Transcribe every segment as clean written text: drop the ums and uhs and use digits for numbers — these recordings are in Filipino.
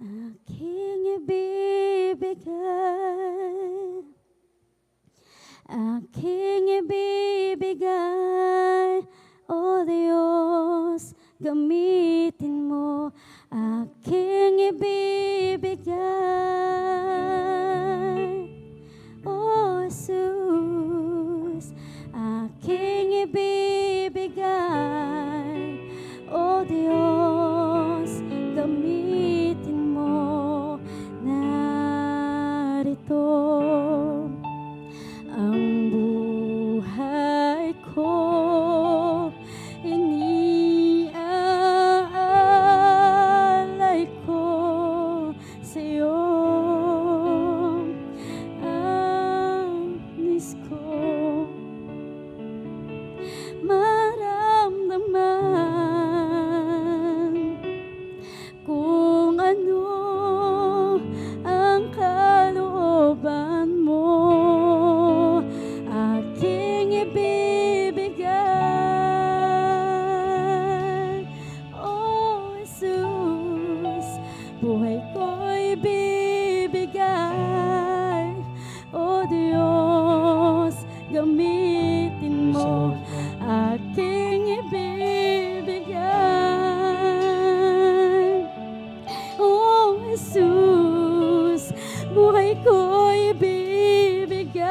Aking ibibigay, aking ibibigay, O Diyos, gamitin mo. Aking ibibigay, O Jesus, aking ibibigay, O Diyos, gamitin mo. Narito ang buhay ko, iniaalay ko sa'yo. Ang nais ko maramdaman kung ano ang kalooban mo. Aking ibibigay, O Jesus, buhay ko'y ibibigay, O Diyos, gamitin mo. Aking ibibigay, O Jesus, buhay ko'y ibibigay,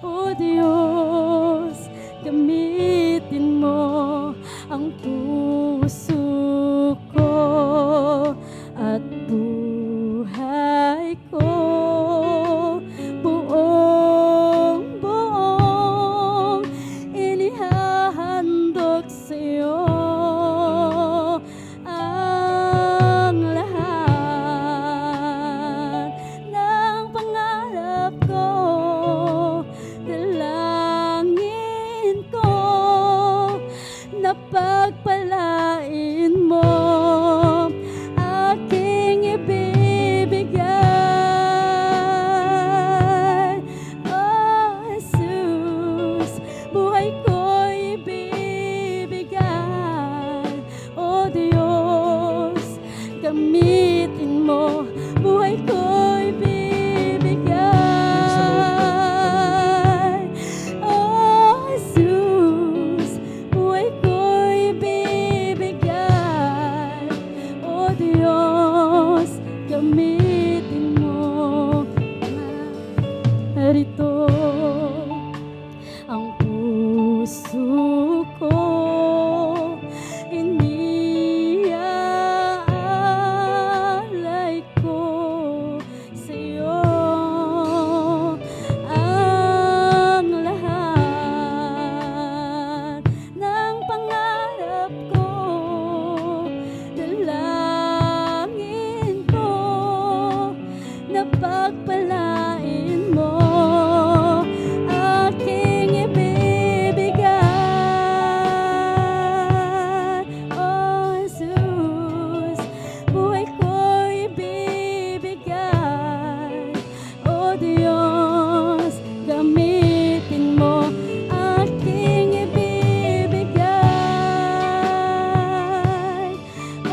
O Diyos, gamitin mo ang puso ko at buhay ko. Buong-buong inihahandog sa'yo ang lahat ng pangarap ko. Dalangin ko na pagpalain mo. Aking ibibigay, O Jesus, buhay ko'y ibibigay, O Diyos, gamitin mo. Buhay ko'y ibibigay, O Jesus, buhay ko'y ibibigay, O Diyos, gamitin mo. Narito ang puso ko, iniaalay ko sa'yo ang lahat ng pangarap ko. Dalangin ko na pagpalain mo. Aking ibibigay, O Jesus, buhay ko'y ibibigay, O Diyos, gamitin mo. Aking ibibigay, O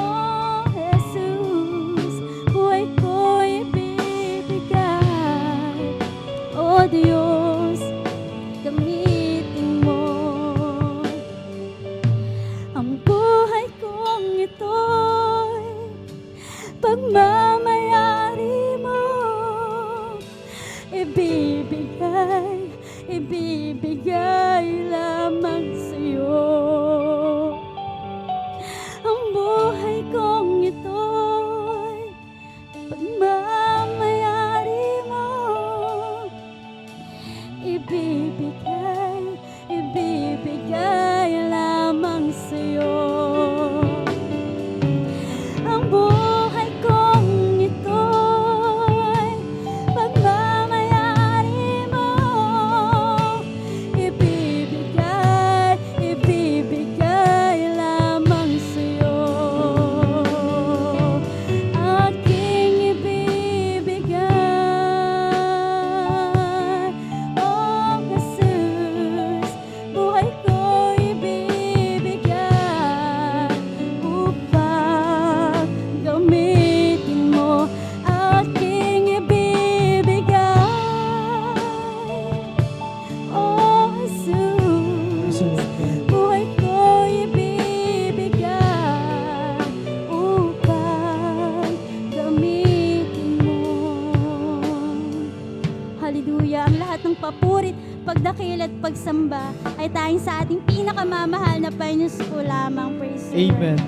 Jesus, buhay ko'y ibibigay, O Diyos, gamitin mo. Ang buhay kong ito'y pagmamayari mo. Ibibigay, ibibigay lamang sa'yo. Ang buhay kong ito'y pagmamayari mo. Ibibigay, ibibigay lamang sa'yo. Ang buhay kong ito'y pagmamayari mo. Ibibigay, ibibigay hallelujah. Ang lahat ng papurit, pagdakil at pagsamba ay tayong sa ating pinakamamahal na Panginoon ko lamang. Praise the Lord. Amen.